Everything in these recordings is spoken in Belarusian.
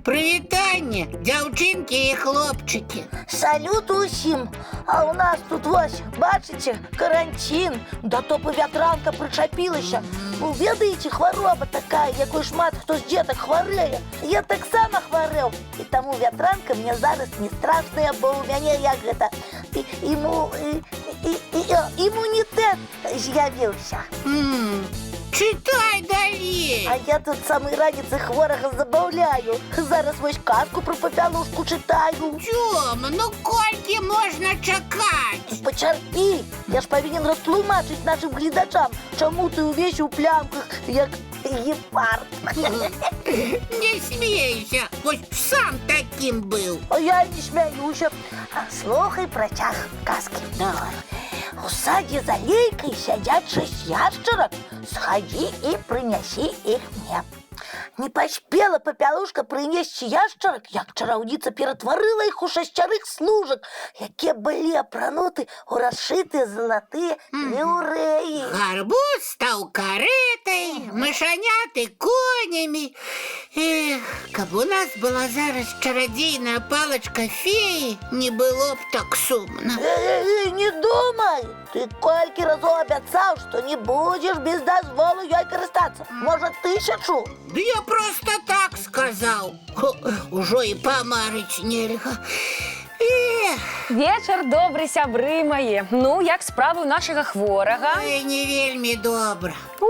Прывітанне, дзяўчынкі і хлопчыкі. Салют усім. А у нас тут вось, бачыце, карантин. Да то павятранка прычапілася. Ну, ведаеце, хвароба такая, якой шмат хто з дзетак хварэе. Я таксама хварэў. І таму вятранка мне зараз не страшная, бо ў мяне як гэта імунітэт з'явіўся. Читай далей. А я тут самой раніцы хворага забаўляю. Зараз вось казку про папялушку читаю. Тёма, ну колькі можна чакаць? Пачарпі, я ж павінен растлумачыць нашим гледачам, чаму ты увесь у плямках, як гепард. Не смейся, вось сам таким быў. А я не смяюся. Слухай працяг казки. Давай. У саде за лейкой сядят 6 яшчарак. Сходи и принеси их мне. Не поспела папялушка прынесці яшчарак, як чараўніца ператварыла іх у 6 служак, якія былі апрануты ў расшытыя залатыя ліўрэі. Гарбуз стаў карэтай, мышаняты конямі. Эх, каб у нас была зараз чарадзейная палачка феі, не было б так сумна. Не думай! Ты колькі разоў абяцаў, што не будзеш без дазволу ёй карыстацца. Можа, 1000? Да я просто так сказаў. Ужо і памарыць нельга. Вечар добры, сябры мае. Ну, як справы ў нашага хворага? Ой, не вельмі добра. О,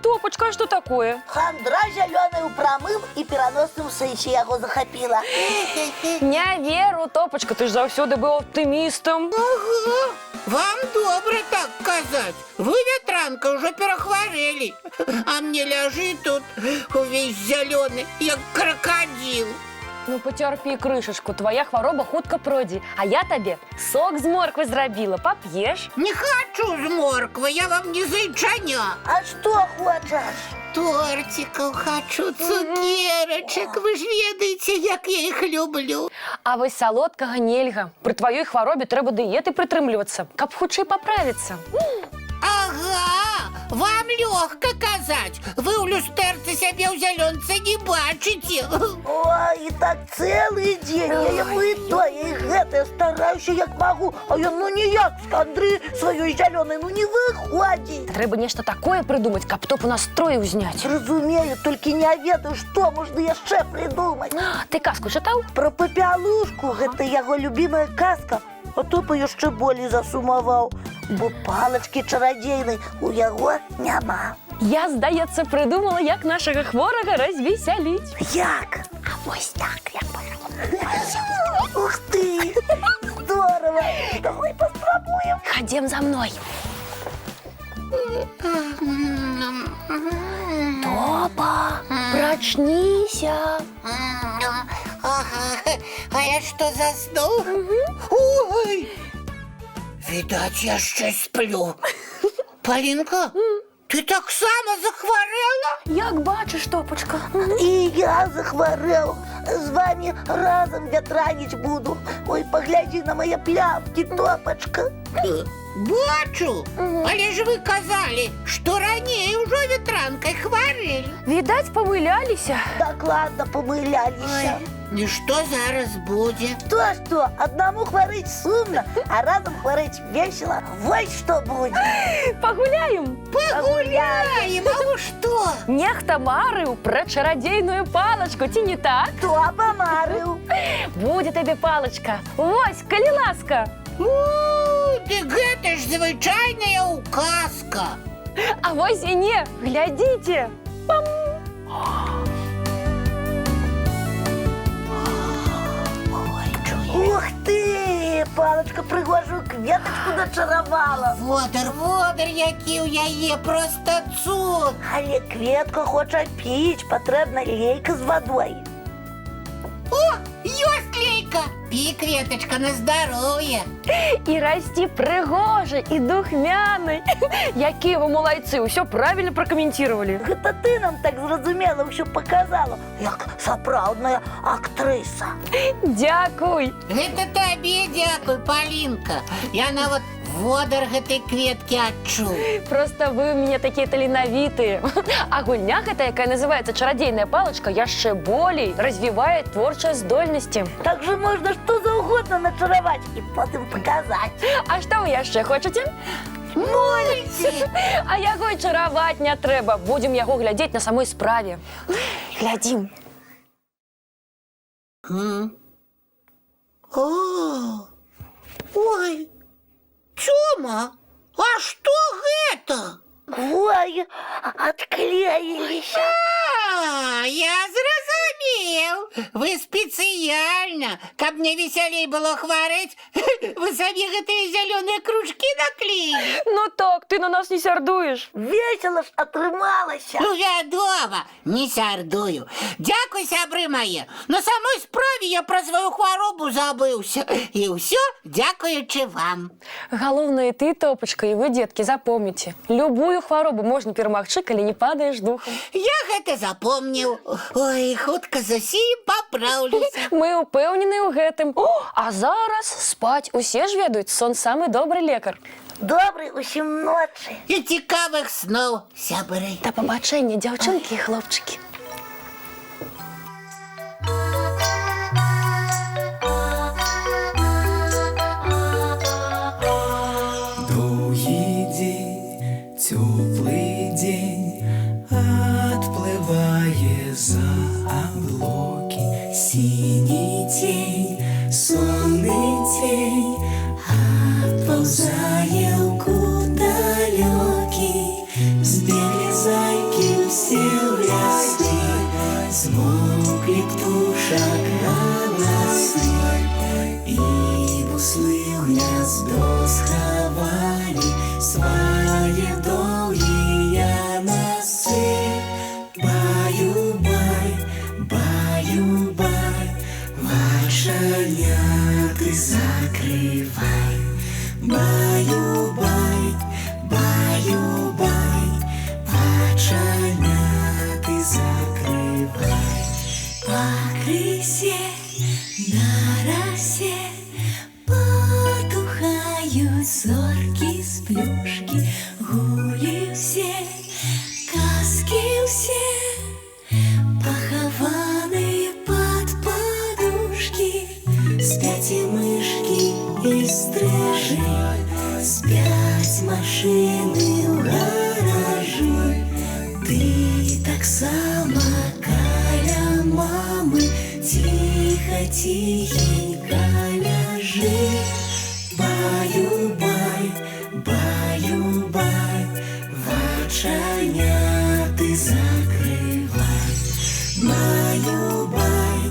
Топочка, а што такое? Хандра зялёная ў прамым і пераносным сэнсе яго захапіла. Не веру, Топочка, ты ж заўсёды быў аптымістам. Ага, вам добра так казаць. Вы, вятранка, ўжо перахварэлі. А мне ляжыць тут увесь зялёны, як кракадзіл. Ну, пацярпі крышачку, твоя хвароба хутка пройдзе. А я табе сок з морквы зрабіла, пап'еш? Не хочу з морквы, я вам не зайчаня. А што хочаш? Тортиков хочу, цукерочек. Вы ж ведаеце, як я іх люблю. А вось салодкага нельга. Пры тваёй хваробе трэба дыеты прытрымлівацца, каб хутчэй паправіцца. Ага, вам лёгка казаць. Вы ў люстэрцы сябе ў зялёнцы не бачыце. Ой, і так цэлы дзень. Я яму і тое, і гэта стараюся як магу. А ён ну ніяк з хандры сваёй зялёнай ну не выходзіць. Трэба нешта такое прыдумаць, каб топ у настрой узняць. Разумею, толькі не ведаю, што можна яшчэ прыдумаць. Ты казку чытаў? Про папялушку, гэта яго любімая казка. А топа яшчэ болей засумаваў, бо палачкі чарадзейнай у яго няма. Я, здаецца, прыдумала, як нашага хворага развесяліць. Як? А вось так, як Ух ты! Здорово! Давай паспрабуем. Хадзем за мной. Топа, прачніся. Ага, а я што, заснуў? Ой! Відаць, яшчэ сплю. Палінка, ты таксама захварэла? Як бачыш, Топочка. І я захварэў. З вами разам вятраніць буду. Ой, паглядзі на мае плямкі, Топачка. Бачу, але ж вы казалі, што раней ужо вятранкай хварэлі. Відаць, памыляліся. Дакладна памыляліся. І што зараз будзе? Што, аднаму хварыць сумна, а разам хварыць весела. Вось што будзе. Пагуляем. Пагуляем, а што? Нехта марыў пра чарадзейную палачку, ці не так? Топа марыў. Будзе табе палачка. Вось, калі ласка. Дык гэта ж звычайная указка. А вось і не, глядзіце. Пам! Ух ты! Палачка прыгожую кветачку начаравала. Водар, які ў яе, проста цуд. Але кветка хоча піць, патрэбна лейка з вадой. О, ёсць лейка. Пі, кветачка, на здароўе. І расці прыгожай і духмянай. Якія вы малайцы, ўсё правільна пракаментировали. Гэта ты нам так зразумела ўсё показала, як сапраўдная актрыса. Дзякуй. Гэта табе дзякуй, Палінка. Я нават водар гэтай кветкі адчуў. Просто вы у меня такие таленавітыя. А гульня гэта, якая называецца чарадзейная палачка, яшчэ болей развівае творчыя здольнасці. Так же можна што заўгодна начараваць і потым паказаць. А што вы яшчэ хочаце? Моліце! А яго і чараваць не трэба. Будзем яго глядзець на самой справе. Глядзім. О, ой, Тёма, а што гэта? Ой, адклеіліся. Я зразумеў. Вы спецыяльна, каб мне весялей было хварэць, вы сабе гэтыя зялёныя кружкі наклеілі. Ну так, ты на нас не сярдуеш. Весела ж атрымалася. Ну, вядома, не сярдую. Дзякуй, сябры мае. На самой справе я пра сваю хваробу забыўся. І ўсё дзякуючы вам. Галоўнае, ты, Топачка, і вы, дзеткі, запомніце. Любую хваробу можна перамагчы, калі не падаеш духам. Я гэта запомніў. Ой, хутка зусім папраўлюся. Мы ўпэўнены ў гэтым. А зараз спаць. Усе ж ведаюць, сон самы добры лекар. Добрай усім ночы. І цікавых сноў, сябры. Да пабачэння, дзяўчынкі і хлопчыкі. Доўгі дзень, цёплы дзень, адплывае за аблокі. Сіні цень, сонны цень, адпаўзае ў кут далёкі. Збеглі зайкі ўсе ў ляскі, змоўклі птушак галасы, і буслы ў гняздо схавалі свае доўгія носы. Баю-бай, баю-бай, вачаняты закрывай. Баю-бай, баю-бай, вачаняты закрывай. Пакрысе на расе потухаюць зоркі з плюшкі. Гулі ўсе, казкі ўсе, пахаваныя пад падушкі. Спяць і мышкі, і стрыжы, спяць машыны ў гаражы. Ты таксама каля мамы ціха-ціхенька ляжы. Баю-бай, баю-бай, вачаняты закрывай. Баю-бай,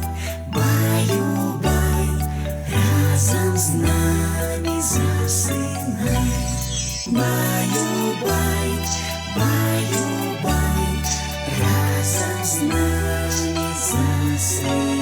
баю-бай, разам з намі засынай. Баю-бай, баю-бай, разам з намі засынай.